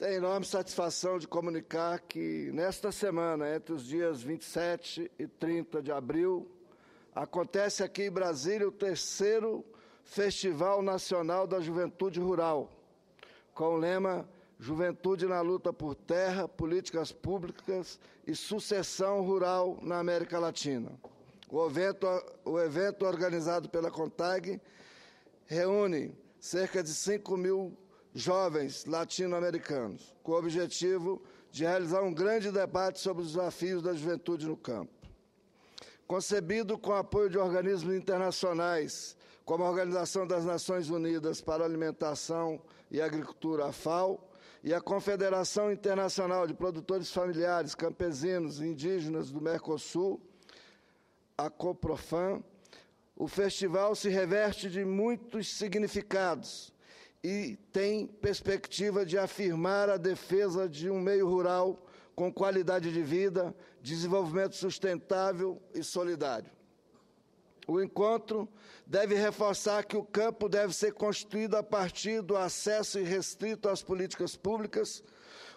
Tenho enorme satisfação de comunicar que, nesta semana, entre os dias 27 e 30 de abril, acontece aqui em Brasília o 3º Festival Nacional da Juventude Rural, com o lema Juventude na Luta por Terra, Políticas Públicas e Sucessão Rural na América Latina. O evento organizado pela CONTAG reúne cerca de 5.000 jovens latino-americanos, com o objetivo de realizar um grande debate sobre os desafios da juventude no campo. Concebido com apoio de organismos internacionais, como a Organização das Nações Unidas para a Alimentação e Agricultura, a FAO, e a Confederação Internacional de Produtores Familiares, Campesinos e Indígenas do Mercosul, a COPROFAM, o festival se reveste de muitos significados e tem perspectiva de afirmar a defesa de um meio rural com qualidade de vida, desenvolvimento sustentável e solidário. O encontro deve reforçar que o campo deve ser constituído a partir do acesso irrestrito às políticas públicas,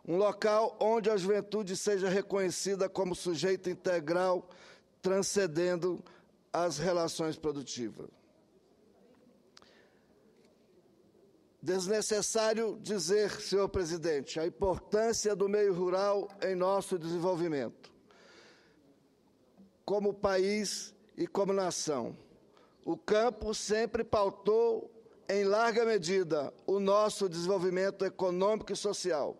um local onde a juventude seja reconhecida como sujeito integral, transcendendo as relações produtivas. Desnecessário dizer, senhor presidente, a importância do meio rural em nosso desenvolvimento, como país e como nação. O campo sempre pautou, em larga medida, o nosso desenvolvimento econômico e social.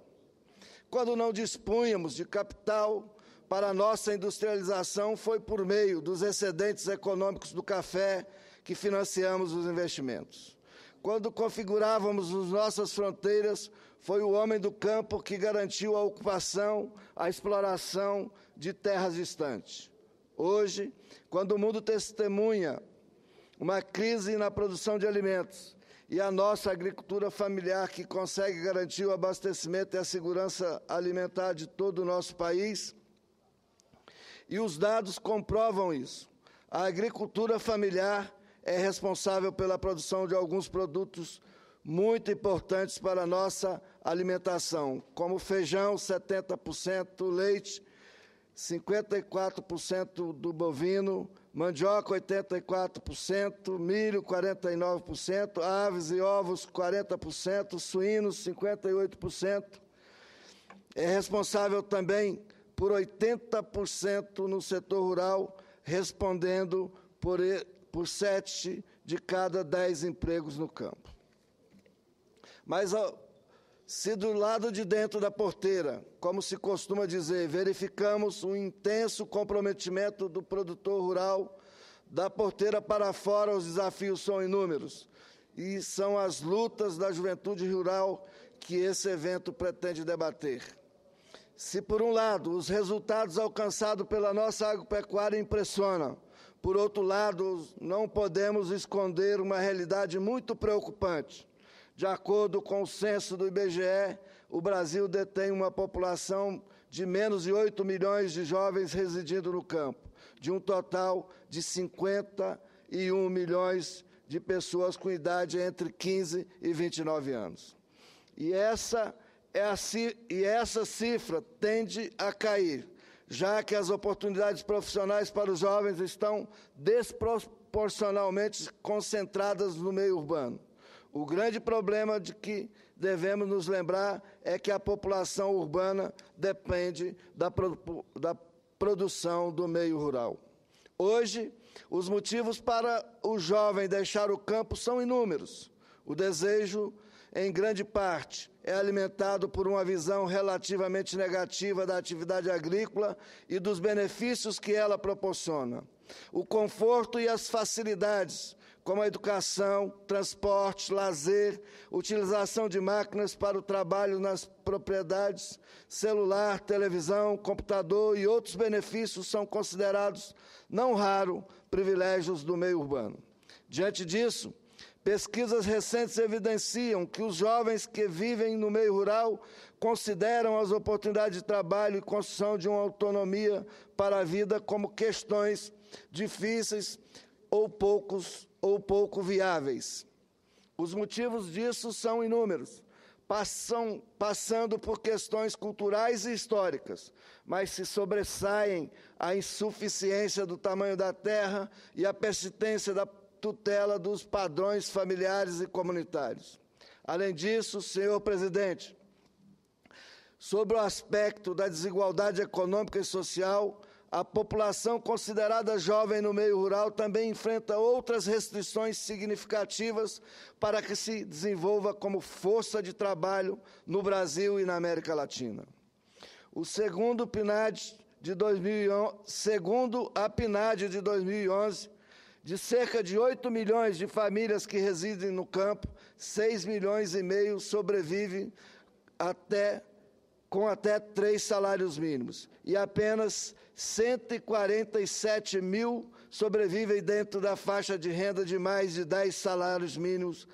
Quando não dispunhamos de capital para a nossa industrialização, foi por meio dos excedentes econômicos do café que financiamos os investimentos. Quando configurávamos as nossas fronteiras, foi o homem do campo que garantiu a ocupação, a exploração de terras distantes. Hoje, quando o mundo testemunha uma crise na produção de alimentos e a nossa agricultura familiar que consegue garantir o abastecimento e a segurança alimentar de todo o nosso país, e os dados comprovam isso. A agricultura familiar é responsável pela produção de alguns produtos muito importantes para a nossa alimentação, como feijão, 70%, leite, 54% do bovino, mandioca, 84%, milho, 49%, aves e ovos, 40%, suínos, 58%. É responsável também por 80% no setor rural, respondendo por 7 de cada 10 empregos no campo. Mas, se do lado de dentro da porteira, como se costuma dizer, verificamos um intenso comprometimento do produtor rural, da porteira para fora os desafios são inúmeros, e são as lutas da juventude rural que esse evento pretende debater. Se, por um lado, os resultados alcançados pela nossa agropecuária impressionam, por outro lado, não podemos esconder uma realidade muito preocupante. De acordo com o censo do IBGE, o Brasil detém uma população de menos de 8 milhões de jovens residindo no campo, de um total de 51 milhões de pessoas com idade entre 15 e 29 anos. E essa cifra tende a cair, já que as oportunidades profissionais para os jovens estão desproporcionalmente concentradas no meio urbano. O grande problema de que devemos nos lembrar é que a população urbana depende da produção do meio rural. Hoje, os motivos para o jovem deixar o campo são inúmeros. O desejo, em grande parte, é alimentado por uma visão relativamente negativa da atividade agrícola e dos benefícios que ela proporciona. O conforto e as facilidades, como a educação, transporte, lazer, utilização de máquinas para o trabalho nas propriedades, celular, televisão, computador e outros benefícios são considerados, não raro, privilégios do meio urbano. Diante disso, pesquisas recentes evidenciam que os jovens que vivem no meio rural consideram as oportunidades de trabalho e construção de uma autonomia para a vida como questões difíceis ou pouco viáveis. Os motivos disso são inúmeros. passando por questões culturais e históricas, mas se sobressaem a insuficiência do tamanho da terra e a persistência da tutela dos padrões familiares e comunitários. Além disso, senhor presidente, sobre o aspecto da desigualdade econômica e social, a população considerada jovem no meio rural também enfrenta outras restrições significativas para que se desenvolva como força de trabalho no Brasil e na América Latina. Segundo a PNAD de 2011, de cerca de 8 milhões de famílias que residem no campo, 6,5 milhões sobrevivem com até 3 salários mínimos, e apenas 147 mil sobrevivem dentro da faixa de renda de mais de 10 salários mínimos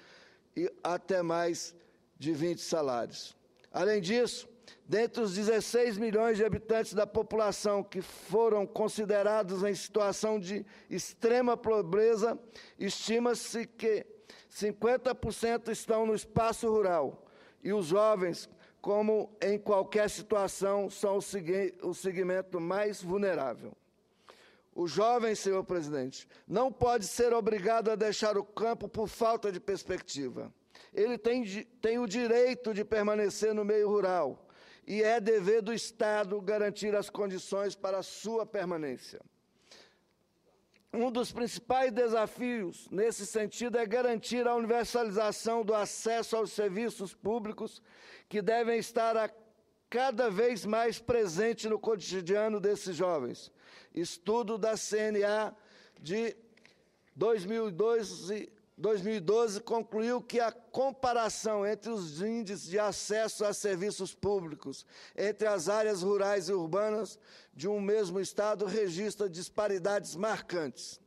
e até mais de 20 salários. Além disso, dentre os 16 milhões de habitantes da população que foram considerados em situação de extrema pobreza, estima-se que 50% estão no espaço rural, e os jovens, como em qualquer situação, são o segmento mais vulnerável. O jovem, senhor presidente, não pode ser obrigado a deixar o campo por falta de perspectiva. Ele tem o direito de permanecer no meio rural, e é dever do Estado garantir as condições para a sua permanência. Um dos principais desafios nesse sentido é garantir a universalização do acesso aos serviços públicos que devem estar cada vez mais presente no cotidiano desses jovens. Estudo da CNA de 2012 concluiu que a comparação entre os índices de acesso a serviços públicos entre as áreas rurais e urbanas de um mesmo estado registra disparidades marcantes.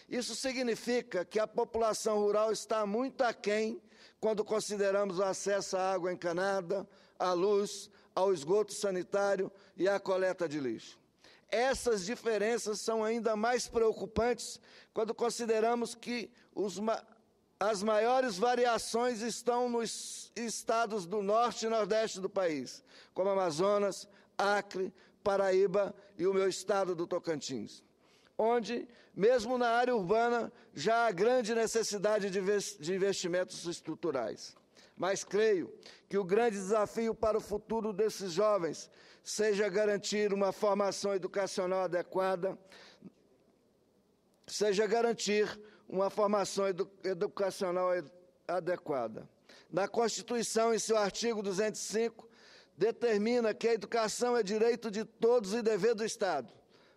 Isso significa que a população rural está muito aquém quando consideramos o acesso à água encanada, à luz, ao esgoto sanitário e à coleta de lixo. Essas diferenças são ainda mais preocupantes quando consideramos que as maiores variações estão nos estados do norte e nordeste do país, como Amazonas, Acre, Paraíba e o meu estado do Tocantins, onde, mesmo na área urbana, já há grande necessidade de investimentos estruturais. Mas creio que o grande desafio para o futuro desses jovens seja garantir uma formação educacional adequada, Na Constituição, em seu artigo 205, determina que a educação é direito de todos e dever do Estado,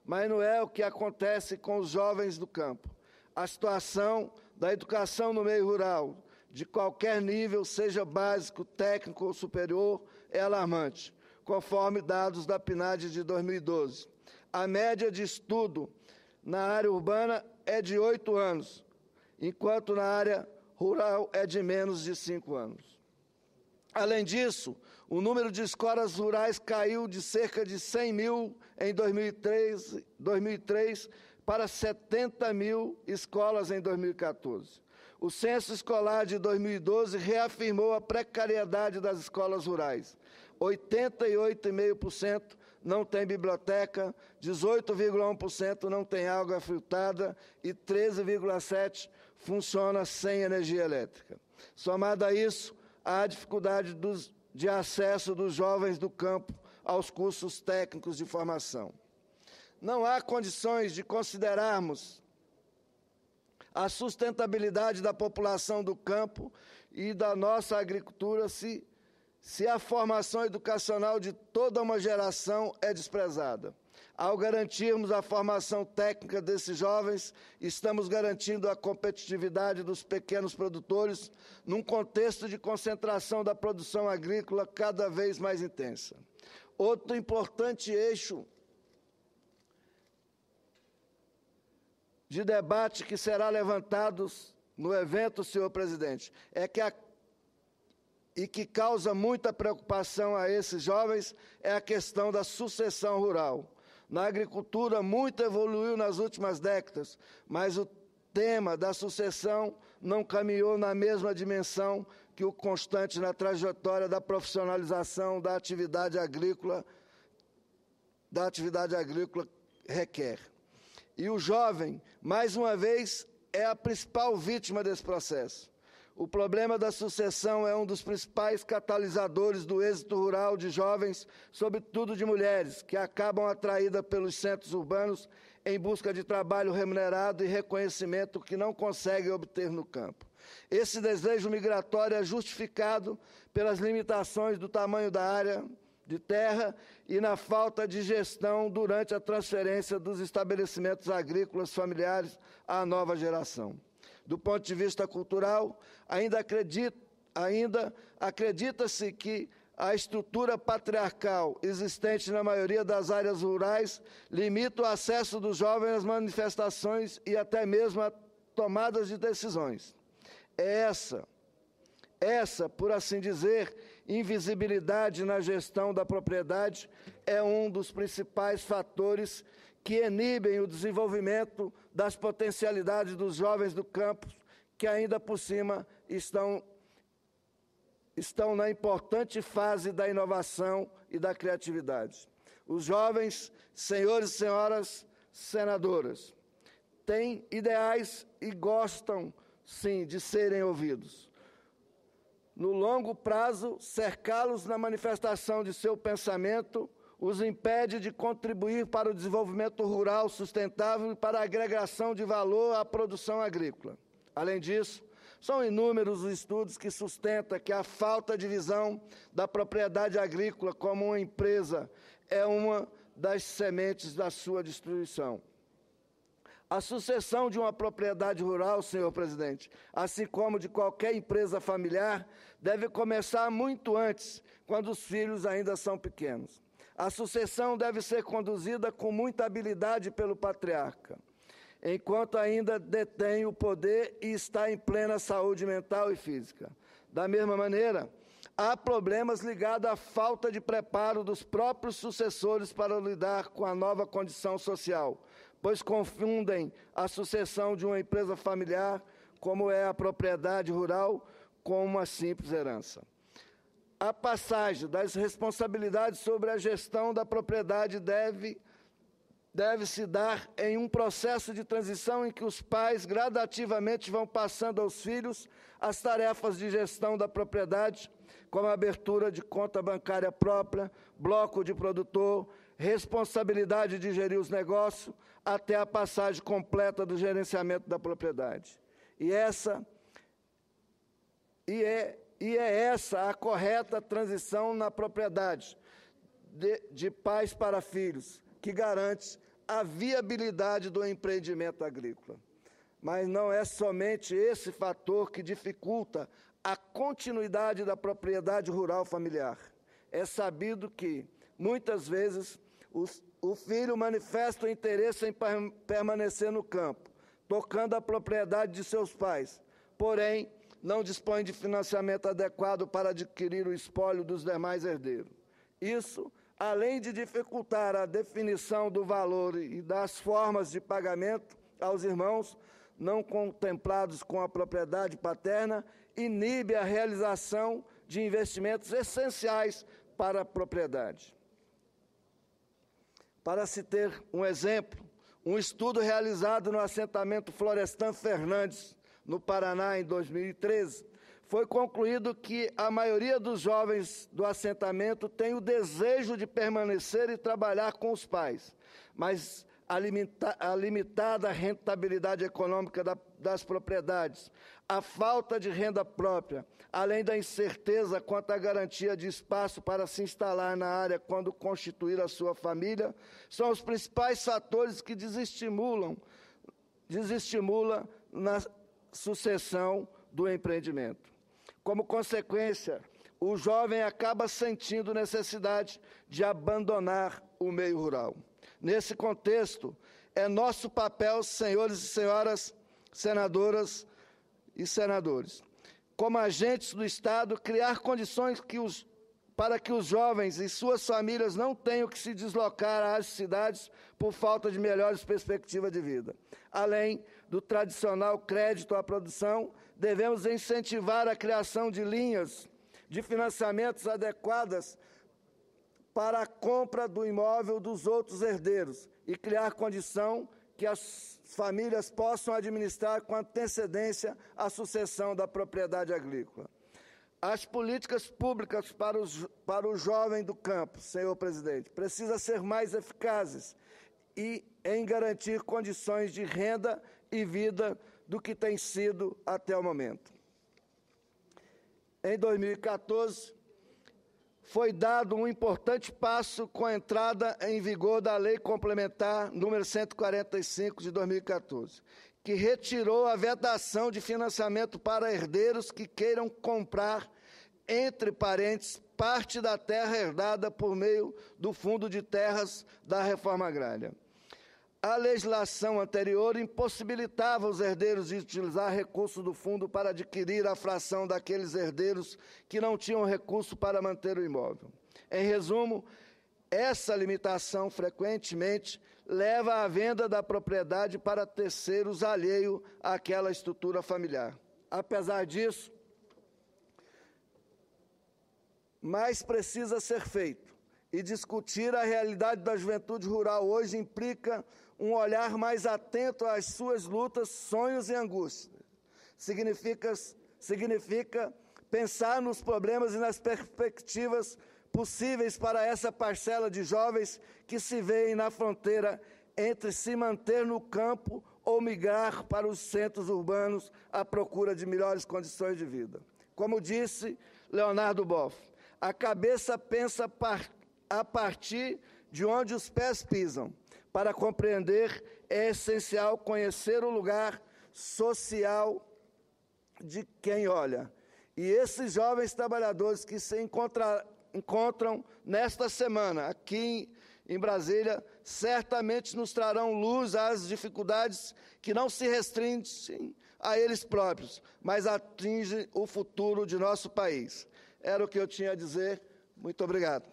mas não é o que acontece com os jovens do campo. A situação da educação no meio rural, de qualquer nível, seja básico, técnico ou superior, é alarmante, conforme dados da PNAD de 2012. A média de estudo na área urbana é de 8 anos, enquanto na área rural é de menos de 5 anos. Além disso, o número de escolas rurais caiu de cerca de 100 mil em 2003 para 70 mil escolas em 2014. O censo escolar de 2012 reafirmou a precariedade das escolas rurais. 88,5% não tem biblioteca, 18,1% não tem água filtrada e 13,7% funciona sem energia elétrica. Somado a isso, há a dificuldade de acesso dos jovens do campo aos cursos técnicos de formação. Não há condições de considerarmos a sustentabilidade da população do campo e da nossa agricultura se a formação educacional de toda uma geração é desprezada. Ao garantirmos a formação técnica desses jovens, estamos garantindo a competitividade dos pequenos produtores num contexto de concentração da produção agrícola cada vez mais intensa. Outro importante eixo de debate que será levantado no evento, senhor presidente, que causa muita preocupação a esses jovens é a questão da sucessão rural. Na agricultura, muito evoluiu nas últimas décadas, mas o tema da sucessão não caminhou na mesma dimensão que o constante na trajetória da profissionalização da atividade agrícola requer. E o jovem, mais uma vez, é a principal vítima desse processo. O problema da sucessão é um dos principais catalisadores do êxito rural de jovens, sobretudo de mulheres, que acabam atraídas pelos centros urbanos em busca de trabalho remunerado e reconhecimento que não conseguem obter no campo. Esse desejo migratório é justificado pelas limitações do tamanho da área de terra e na falta de gestão durante a transferência dos estabelecimentos agrícolas familiares à nova geração. Do ponto de vista cultural, ainda acredita-se que a estrutura patriarcal existente na maioria das áreas rurais limita o acesso dos jovens às manifestações e até mesmo a tomadas de decisões. Essa, por assim dizer, invisibilidade na gestão da propriedade é um dos principais fatores que inibem o desenvolvimento das potencialidades dos jovens do campo, que ainda por cima estão na importante fase da inovação e da criatividade. Os jovens, senhores e senhoras senadoras, têm ideais e gostam, sim, de serem ouvidos. No longo prazo, cercá-los na manifestação de seu pensamento os impede de contribuir para o desenvolvimento rural sustentável e para a agregação de valor à produção agrícola. Além disso, são inúmeros os estudos que sustentam que a falta de visão da propriedade agrícola como uma empresa é uma das sementes da sua destruição. A sucessão de uma propriedade rural, senhor presidente, assim como de qualquer empresa familiar, deve começar muito antes, quando os filhos ainda são pequenos. A sucessão deve ser conduzida com muita habilidade pelo patriarca, enquanto ainda detém o poder e está em plena saúde mental e física. Da mesma maneira, há problemas ligados à falta de preparo dos próprios sucessores para lidar com a nova condição social, pois confundem a sucessão de uma empresa familiar, como é a propriedade rural, com uma simples herança. A passagem das responsabilidades sobre a gestão da propriedade deve se dar em um processo de transição em que os pais gradativamente vão passando aos filhos as tarefas de gestão da propriedade, como a abertura de conta bancária própria, bloco de produtor, responsabilidade de gerir os negócios, até a passagem completa do gerenciamento da propriedade. E é essa a correta transição na propriedade de pais para filhos, que garante a viabilidade do empreendimento agrícola. Mas não é somente esse fator que dificulta a continuidade da propriedade rural familiar. É sabido que, muitas vezes, o filho manifesta o interesse em permanecer no campo, tocando a propriedade de seus pais, porém, não dispõe de financiamento adequado para adquirir o espólio dos demais herdeiros. Isso, além de dificultar a definição do valor e das formas de pagamento aos irmãos não contemplados com a propriedade paterna, inibe a realização de investimentos essenciais para a propriedade. Para se ter um exemplo, um estudo realizado no assentamento Florestan Fernandes, no Paraná, em 2013, foi concluído que a maioria dos jovens do assentamento tem o desejo de permanecer e trabalhar com os pais, mas a limitada rentabilidade econômica das propriedades, a falta de renda própria, além da incerteza quanto à garantia de espaço para se instalar na área quando constituir a sua família, são os principais fatores que desestimulam na sucessão do empreendimento. Como consequência, o jovem acaba sentindo necessidade de abandonar o meio rural. Nesse contexto, é nosso papel, senhores e senhoras senadoras e senadores, como agentes do Estado, criar condições para que os jovens e suas famílias não tenham que se deslocar às cidades por falta de melhores perspectivas de vida. Além do tradicional crédito à produção, devemos incentivar a criação de linhas de financiamentos adequadas para a compra do imóvel dos outros herdeiros e criar condição que as famílias possam administrar com antecedência a sucessão da propriedade agrícola. As políticas públicas para o jovem do campo, senhor presidente, precisam ser mais eficazes e em garantir condições de renda e vida do que tem sido até o momento. Em 2014, foi dado um importante passo com a entrada em vigor da Lei Complementar número 145 de 2014, que retirou a vedação de financiamento para herdeiros que queiram comprar, entre parentes, parte da terra herdada por meio do Fundo de Terras da Reforma Agrária. A legislação anterior impossibilitava os herdeiros de utilizar recursos do fundo para adquirir a fração daqueles herdeiros que não tinham recurso para manter o imóvel. Em resumo, essa limitação frequentemente leva à venda da propriedade para terceiros alheio àquela estrutura familiar. Apesar disso, mais precisa ser feito, e discutir a realidade da juventude rural hoje implica um olhar mais atento às suas lutas, sonhos e angústias. Significa pensar nos problemas e nas perspectivas possíveis para essa parcela de jovens que se veem na fronteira entre se manter no campo ou migrar para os centros urbanos à procura de melhores condições de vida. Como disse Leonardo Boff, a cabeça pensa a partir de onde os pés pisam. Para compreender, é essencial conhecer o lugar social de quem olha. E esses jovens trabalhadores que se encontram nesta semana aqui em Brasília, certamente nos trarão luz às dificuldades que não se restringem a eles próprios, mas atingem o futuro de nosso país. Era o que eu tinha a dizer. Muito obrigado.